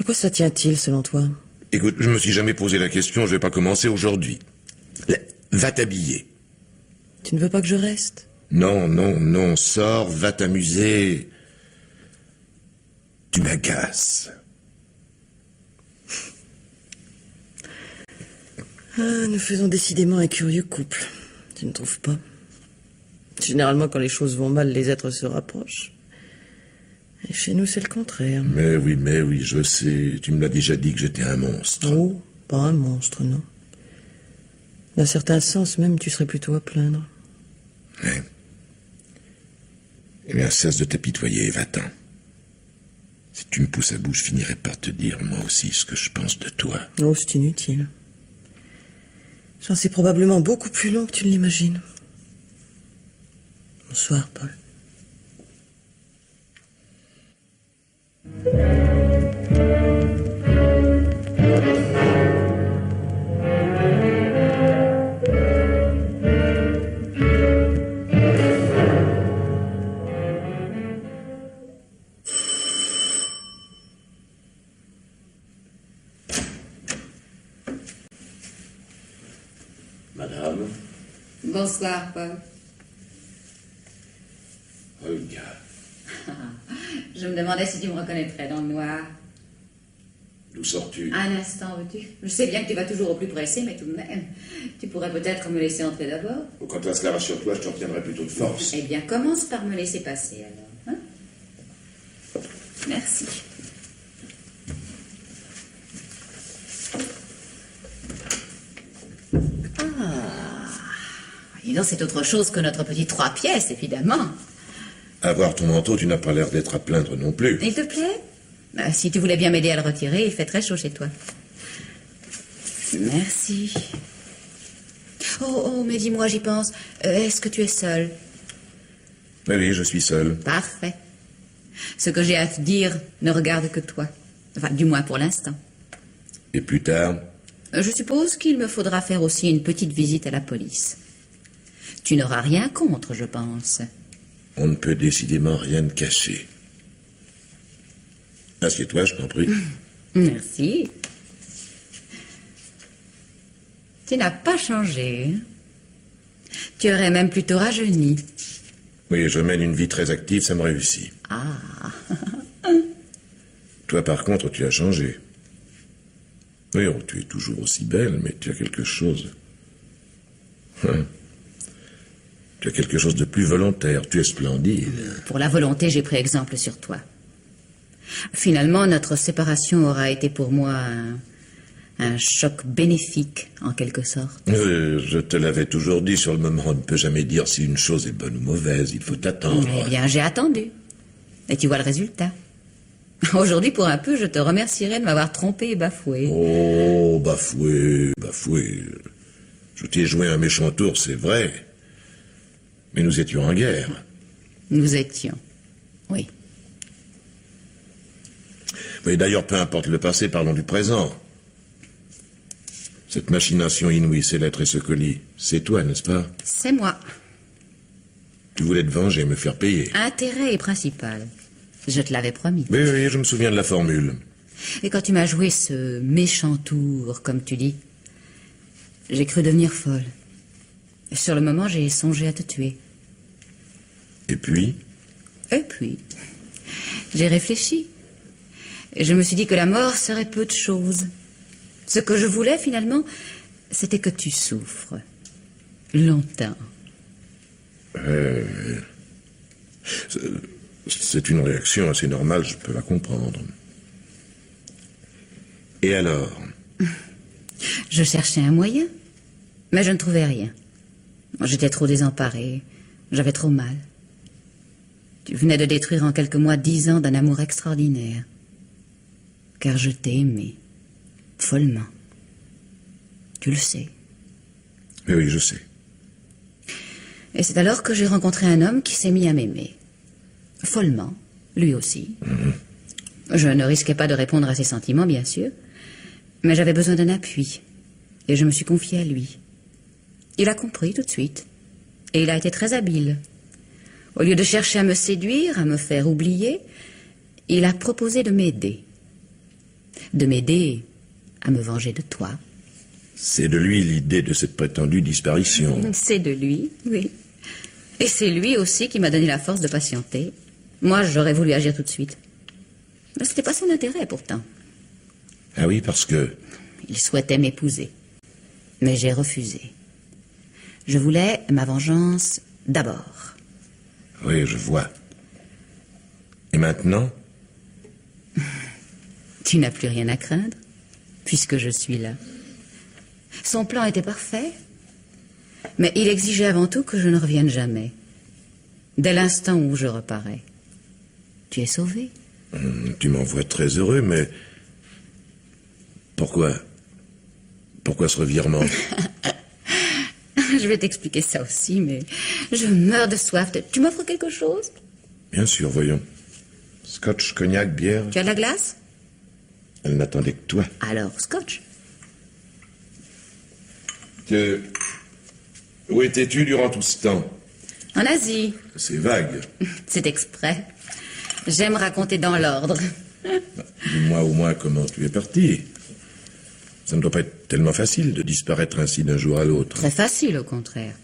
À quoi ça tient-il, selon toi? Écoute, je me suis jamais posé la question, je vais pas commencer aujourd'hui. Va t'habiller. Tu ne veux pas que je reste? Non, non, non, sors, va t'amuser. Tu m'agaces. Ah, nous faisons décidément un curieux couple. Tu ne trouves pas? Généralement, quand les choses vont mal, les êtres se rapprochent. Et chez nous, c'est le contraire. Mais oui, je sais. Tu me l'as déjà dit que j'étais un monstre. Oh, pas un monstre, non. D'un certain sens, même, tu serais plutôt à plaindre. Ouais. Eh bien, cesse de t'apitoyer et va-t'en. Si tu me pousses à bout, je finirai par te dire, moi aussi, ce que je pense de toi. Oh, c'est inutile. J'en sais probablement beaucoup plus long que tu ne l'imagines. Bonsoir, Paul. Madame, Bonsoir, Paul. Olga. Je me demandais si tu me reconnaîtrais dans le noir. D'où sors-tu? Un instant, veux-tu? Je sais bien que tu vas toujours au plus pressé, mais tout de même, tu pourrais peut-être me laisser entrer d'abord. Quant à cela, rassure-toi, je te retiendrai plutôt de force. Eh bien, commence par me laisser passer, alors. Hein? Merci. Dis donc, c'est autre chose que notre petit 3 pièces, évidemment. À voir ton manteau, tu n'as pas l'air d'être à plaindre non plus. Il te plaît? Si tu voulais bien m'aider à le retirer, il fait très chaud chez toi. Merci. Oh, mais dis-moi, j'y pense. Est-ce que tu es seul? Oui, je suis seul. Parfait. Ce que j'ai à te dire ne regarde que toi. Enfin, du moins pour l'instant. Et plus tard? Je suppose qu'il me faudra faire aussi une petite visite à la police. Tu n'auras rien contre, je pense. On ne peut décidément rien cacher. Assieds-toi, je t'en prie. Merci. Tu n'as pas changé. Hein? Tu aurais même plutôt rajeuni. Oui, je mène une vie très active, ça me réussit. Ah. Toi, par contre, tu as changé. Oui, oh, tu es toujours aussi belle, mais tu as quelque chose. Hein? Tu as quelque chose de plus volontaire. Tu es splendide. Pour la volonté, j'ai pris exemple sur toi. Finalement, notre séparation aura été pour moi un choc bénéfique, en quelque sorte. Je te l'avais toujours dit, sur le moment, on ne peut jamais dire si une chose est bonne ou mauvaise. Il faut attendre. Eh bien, j'ai attendu. Et tu vois le résultat. Aujourd'hui, pour un peu, je te remercierai de m'avoir trompé et bafoué. Oh, bafoué. Je t'ai joué un méchant tour, c'est vrai. Mais nous étions en guerre. Nous étions. Oui. Mais d'ailleurs, peu importe le passé, parlons du présent. Cette machination inouïe, ces lettres et ce colis, c'est toi, n'est-ce pas? C'est moi. Tu voulais te venger, me faire payer. Intérêt est principal. Je te l'avais promis. Oui, je me souviens de la formule. Et quand tu m'as joué ce méchant tour, comme tu dis, j'ai cru devenir folle. Sur le moment, j'ai songé à te tuer. Et puis? J'ai réfléchi. Et je me suis dit que la mort serait peu de choses. Ce que je voulais, finalement, c'était que tu souffres. Longtemps. C'est une réaction assez normale, je peux la comprendre. Et alors? Je cherchais un moyen, mais je ne trouvais rien. J'étais trop désemparée, j'avais trop mal. Tu venais de détruire en quelques mois 10 ans d'un amour extraordinaire. Car je t'ai aimé, follement. Tu le sais. Oui, je sais. Et c'est alors que j'ai rencontré un homme qui s'est mis à m'aimer. Follement, lui aussi. Je ne risquais pas de répondre à ses sentiments, bien sûr, mais j'avais besoin d'un appui, et je me suis confiée à lui. Il a compris tout de suite, et il a été très habile. Au lieu de chercher à me séduire, à me faire oublier, il a proposé de m'aider. de m'aider à me venger de toi. C'est de lui l'idée de cette prétendue disparition. C'est de lui, oui. Et c'est lui aussi qui m'a donné la force de patienter. Moi, j'aurais voulu agir tout de suite. Mais c'était pas son intérêt, pourtant. Ah oui, parce que... Il souhaitait m'épouser. Mais j'ai refusé. Je voulais ma vengeance d'abord. Oui, je vois. Et maintenant? Tu n'as plus rien à craindre, puisque je suis là. Son plan était parfait, mais il exigeait avant tout que je ne revienne jamais. Dès l'instant où je reparais. Tu es sauvé. Tu m'en vois très heureux, mais... Pourquoi? Pourquoi ce revirement? Je vais t'expliquer ça aussi, mais je meurs de soif. Tu m'offres quelque chose? Bien sûr, voyons. Scotch, cognac, bière. Tu as de la glace? Elle n'attendait que toi. Alors, scotch. Où étais-tu durant tout ce temps? En Asie. C'est vague. C'est exprès. J'aime raconter dans l'ordre. Dis-moi au moins comment tu es parti. Ça ne doit pas être tellement facile de disparaître ainsi d'un jour à l'autre. Très facile, au contraire.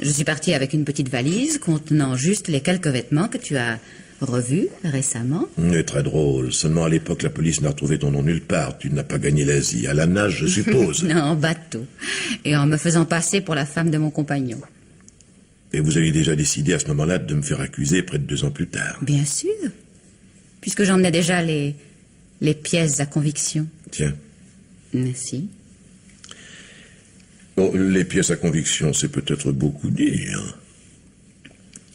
Je suis partie avec une petite valise contenant juste les quelques vêtements que tu as revus récemment. C'est très drôle. Seulement à l'époque, la police n'a retrouvé ton nom nulle part. Tu n'as pas gagné l'Asie. À la nage, je suppose. Non, en bateau. Et en me faisant passer pour la femme de mon compagnon. Et vous aviez déjà décidé à ce moment-là de me faire accuser près de 2 ans plus tard. Bien sûr. Puisque j'emmenais déjà les pièces à conviction. Tiens. Merci. Bon, les pièces à conviction, c'est peut-être beaucoup dire.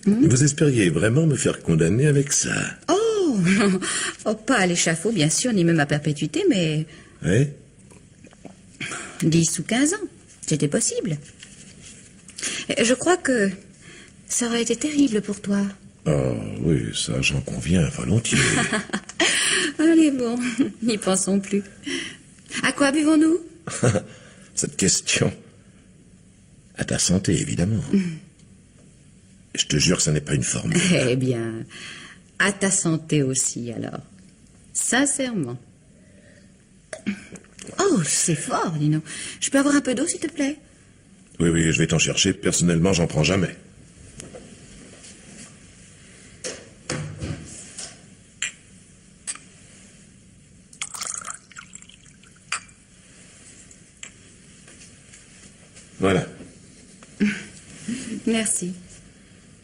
Vous espériez vraiment me faire condamner avec ça? Oh, oh, pas à l'échafaud, bien sûr, ni même à perpétuité, mais Oui? 10 ou 15 ans. C'était possible. Et je crois que ça aurait été terrible pour toi. Oh, oui, ça, j'en conviens volontiers. Allez, bon, n'y pensons plus. À quoi buvons-nous? Cette question. À ta santé, évidemment. Je te jure que ça n'est pas une formule. Eh bien, à ta santé aussi, alors. Sincèrement. Oh, c'est fort, Lino. Je peux avoir un peu d'eau, s'il te plaît? Oui, oui, je vais t'en chercher. Personnellement, j'en prends jamais. Voilà. Merci.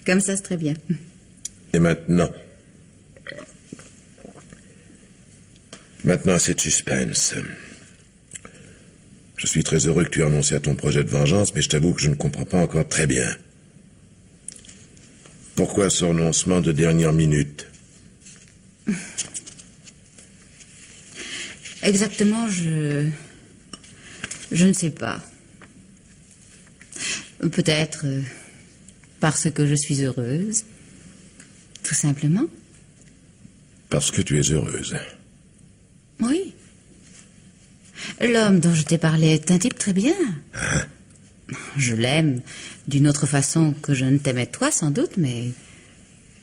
Comme ça, c'est très bien. Et maintenant? Maintenant, assez de suspense. Je suis très heureux que tu aies renoncé à ton projet de vengeance, mais je t'avoue que je ne comprends pas encore très bien. Pourquoi ce renoncement de dernière minute? Exactement, je ne sais pas. Peut-être parce que je suis heureuse. Tout simplement. Parce que tu es heureuse. Oui. L'homme dont je t'ai parlé est un type très bien. Hein? Je l'aime d'une autre façon que je ne t'aimais toi, sans doute, mais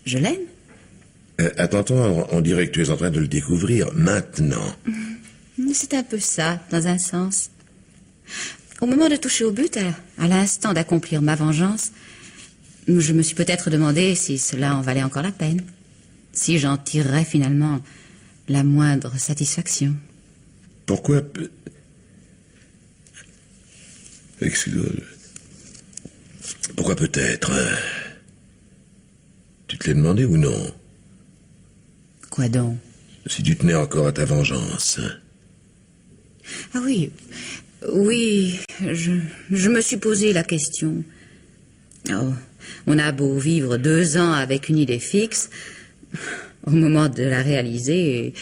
je l'aime. Attends, on dirait que tu es en train de le découvrir maintenant. C'est un peu ça, dans un sens. Au moment de toucher au but, à l'instant d'accomplir ma vengeance, je me suis peut-être demandé si cela en valait encore la peine. Si j'en tirerais finalement la moindre satisfaction. Pourquoi... Excuse-moi. Pourquoi peut-être? Tu te l'es demandé ou non? Quoi donc? Si tu tenais encore à ta vengeance. Ah oui, oui, je me suis posé la question. Oh, on a beau vivre 2 ans avec une idée fixe, au moment de la réaliser,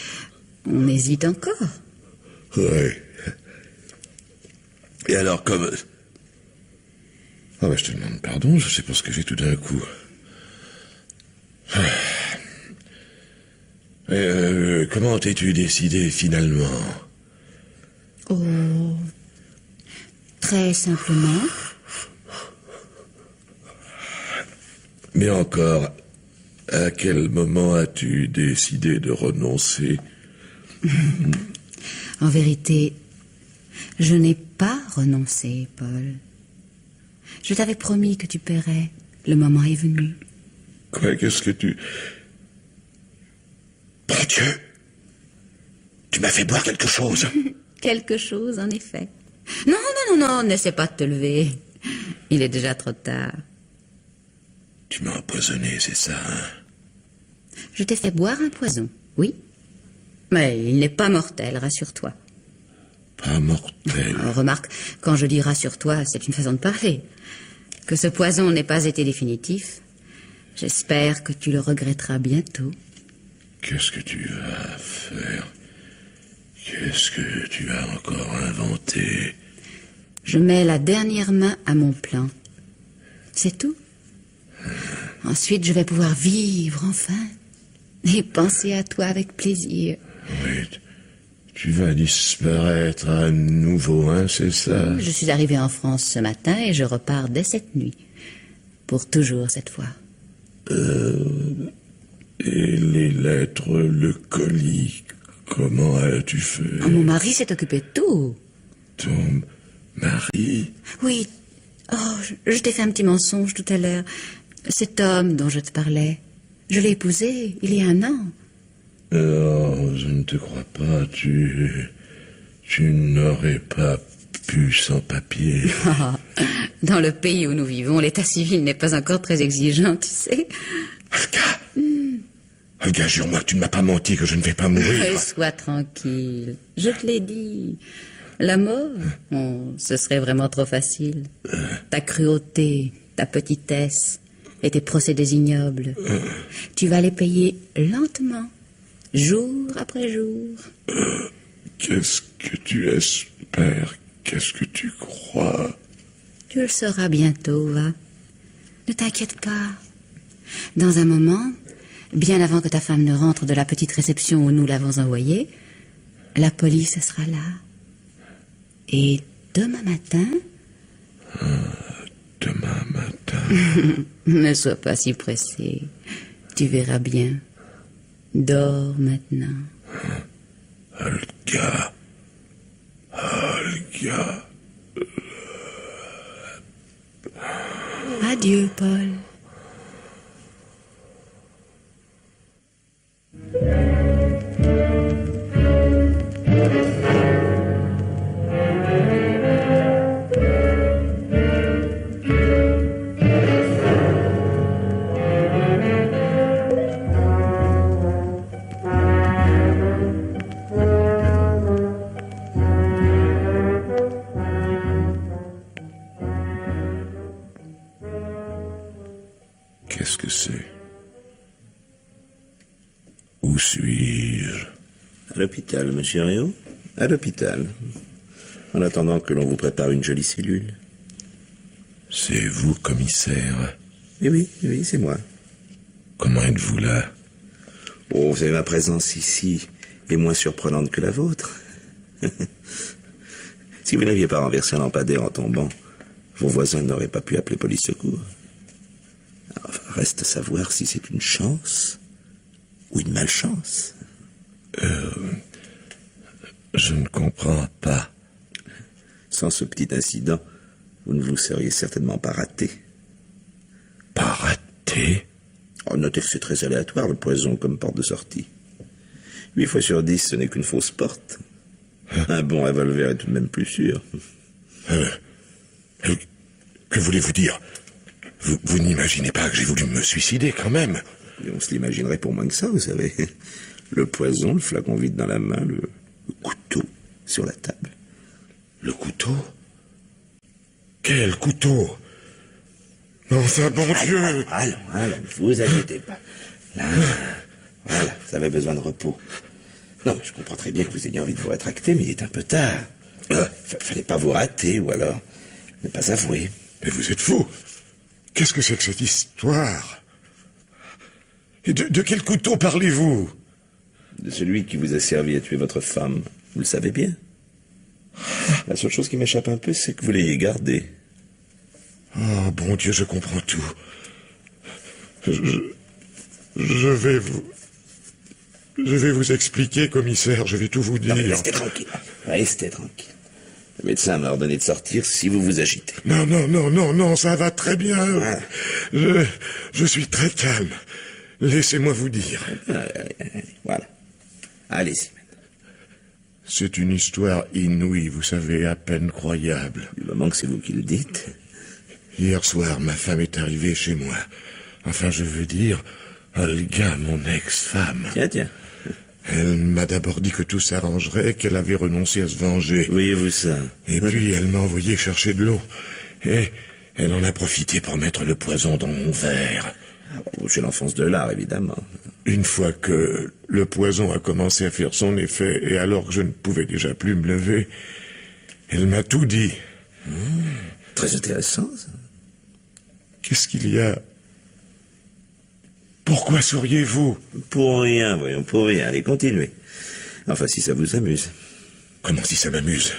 on hésite encore. Oui. Et alors, comme... Ah ben, je te demande pardon, je sais pas ce que j'ai tout d'un coup. Comment t'es-tu décidé finalement? Oh, très simplement. Mais encore, à quel moment as-tu décidé de renoncer? En vérité, je n'ai pas renoncé, Paul. Je t'avais promis que tu paierais. Le moment est venu. Quoi, qu'est-ce que tu... Bon Dieu! Tu m'as fait boire quelque chose. Quelque chose, en effet. Non, non, non, non, n'essaie pas de te lever. Il est déjà trop tard. Tu m'as empoisonné, c'est ça, hein? Je t'ai fait boire un poison, oui. Mais il n'est pas mortel, rassure-toi. Pas mortel. Remarque, quand je dis rassure-toi, c'est une façon de parler. Que ce poison n'ait pas été définitif, j'espère que tu le regretteras bientôt. Qu'est-ce que tu vas faire? Qu'est-ce que tu as encore inventé? Je mets la dernière main à mon plan. C'est tout. Ensuite, je vais pouvoir vivre enfin et penser à toi avec plaisir. Oui, tu vas disparaître à nouveau, hein, c'est ça? Je suis arrivée en France ce matin et je repars dès cette nuit. Pour toujours cette fois. Et les lettres, le colis, comment as-tu fait? Mon mari s'est occupé de tout. Ton mari? Oui. Oh, je t'ai fait un petit mensonge tout à l'heure. Cet homme dont je te parlais, je l'ai épousé il y a 1 an. Oh, je ne te crois pas, tu n'aurais pas pu sans papier. Dans le pays où nous vivons, l'état civil n'est pas encore très exigeant, tu sais. Olga! Olga, jure-moi que tu ne m'as pas menti, que je ne vais pas mourir. Sois tranquille, je te l'ai dit. La mort, ce serait vraiment trop facile. Ta cruauté, ta petitesse et tes procédés ignobles, tu vas les payer lentement, jour après jour. Qu'est-ce que tu espères? Qu'est-ce que tu crois? Tu le sauras bientôt, va. Ne t'inquiète pas. Dans un moment, bien avant que ta femme ne rentre de la petite réception où nous l'avons envoyée, la police sera là. Et demain matin... Demain matin... Ne sois pas si pressé. Tu verras bien. Dors maintenant. Olga... Olga... Adieu, Paul. Qu'est-ce que c'est? Où suis-je? À l'hôpital, monsieur Réau. À l'hôpital. En attendant que l'on vous prépare une jolie cellule. C'est vous, commissaire. Eh oui, oui, c'est moi. Comment êtes-vous là? Oh, vous savez, ma présence ici est moins surprenante que la vôtre. Si vous n'aviez pas renversé un lampadaire en tombant, vos voisins n'auraient pas pu appeler police secours. Alors, reste à savoir si c'est une chance ou une malchance. Je ne comprends pas. Sans ce petit incident, vous ne vous seriez certainement pas raté. Pas raté? Oh, notez que c'est très aléatoire, le poison, comme porte de sortie. 8 fois sur 10, ce n'est qu'une fausse porte. Un bon revolver est tout de même plus sûr. Que voulez-vous dire? Vous n'imaginez pas que j'ai voulu me suicider, quand même? Et on se l'imaginerait pour moins que ça, vous savez. Le poison, le flacon vide dans la main, le couteau sur la table. Le couteau? Quel couteau? Non, enfin, bon Dieu! Allons, ne vous inquiétez pas. Là, voilà, vous avez besoin de repos. Non, je comprends très bien que vous ayez envie de vous rétracter, mais il est un peu tard. Fallait pas vous rater, ou alors ne pas avouer. Mais vous êtes fou! Qu'est-ce que c'est que cette histoire? Et de quel couteau parlez-vous? De celui qui vous a servi à tuer votre femme. Vous le savez bien. La seule chose qui m'échappe un peu, c'est que vous l'ayez gardé. Oh, bon Dieu, je comprends tout. Je vais vous... Je vais vous expliquer, commissaire, je vais tout vous dire. Non, mais restez tranquille. Restez tranquille. Le médecin m'a ordonné de sortir si vous vous agitez. Non, non, non, non, non, ça va très bien. Voilà. Je suis très calme. Laissez-moi vous dire. Allez, voilà. Allez-y, maintenant. C'est une histoire inouïe, vous savez, à peine croyable. Du moment que c'est vous qui le dites. Hier soir, ma femme est arrivée chez moi. Enfin, je veux dire, Olga, mon ex-femme. Tiens. Elle m'a d'abord dit que tout s'arrangerait, qu'elle avait renoncé à se venger. Voyez-vous ça? Et puis, elle m'a envoyé chercher de l'eau. Et elle en a profité pour mettre le poison dans mon verre. C'est l'enfance de l'art, évidemment. Une fois que le poison a commencé à faire son effet, et alors que je ne pouvais déjà plus me lever, elle m'a tout dit. Très intéressant, ça. Qu'est-ce qu'il y a? Pourquoi souriez-vous? Pour rien, voyons, pour rien. Allez, continuez. Enfin, si ça vous amuse. Comment si ça m'amuse?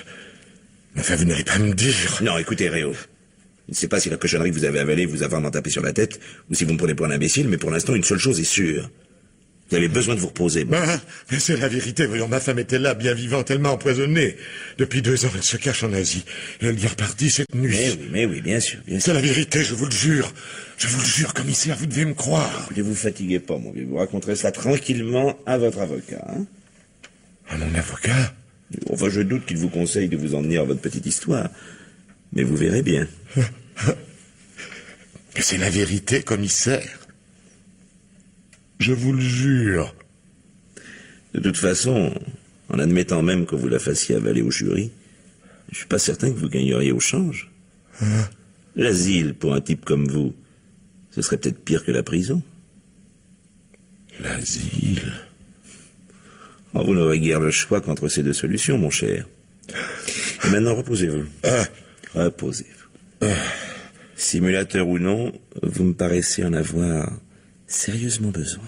Enfin, vous n'allez pas me dire. Non, écoutez, Réo. Je ne sais pas si la cochonnerie que vous avez avalée vous a vraiment tapé sur la tête, ou si vous me prenez pour un imbécile, mais pour l'instant, une seule chose est sûre. Vous avez besoin de vous reposer. Ah, mais c'est la vérité, voyons, ma femme était là, bien vivante, elle m'a empoisonné. Depuis 2 ans, elle se cache en Asie. Et elle y est repartie cette nuit. Mais oui, bien sûr, bien sûr. C'est la vérité, je vous le jure. Je vous le jure, commissaire, vous devez me croire. Ne vous fatiguez pas, mon vieux. Vous raconterez ça tranquillement à votre avocat, hein. À mon avocat? Enfin, je doute qu'il vous conseille de vous emmener à votre petite histoire. Mais vous verrez bien. Mais c'est la vérité, commissaire. Je vous le jure. De toute façon, en admettant même que vous la fassiez avaler au jury, je suis pas certain que vous gagneriez au change. L'asile, pour un type comme vous, ce serait peut-être pire que la prison. L'asile. Oh, vous n'aurez guère le choix qu'entre ces deux solutions, mon cher. Et maintenant, reposez-vous. Reposez-vous. Simulateur ou non, vous me paraissez en avoir sérieusement besoin.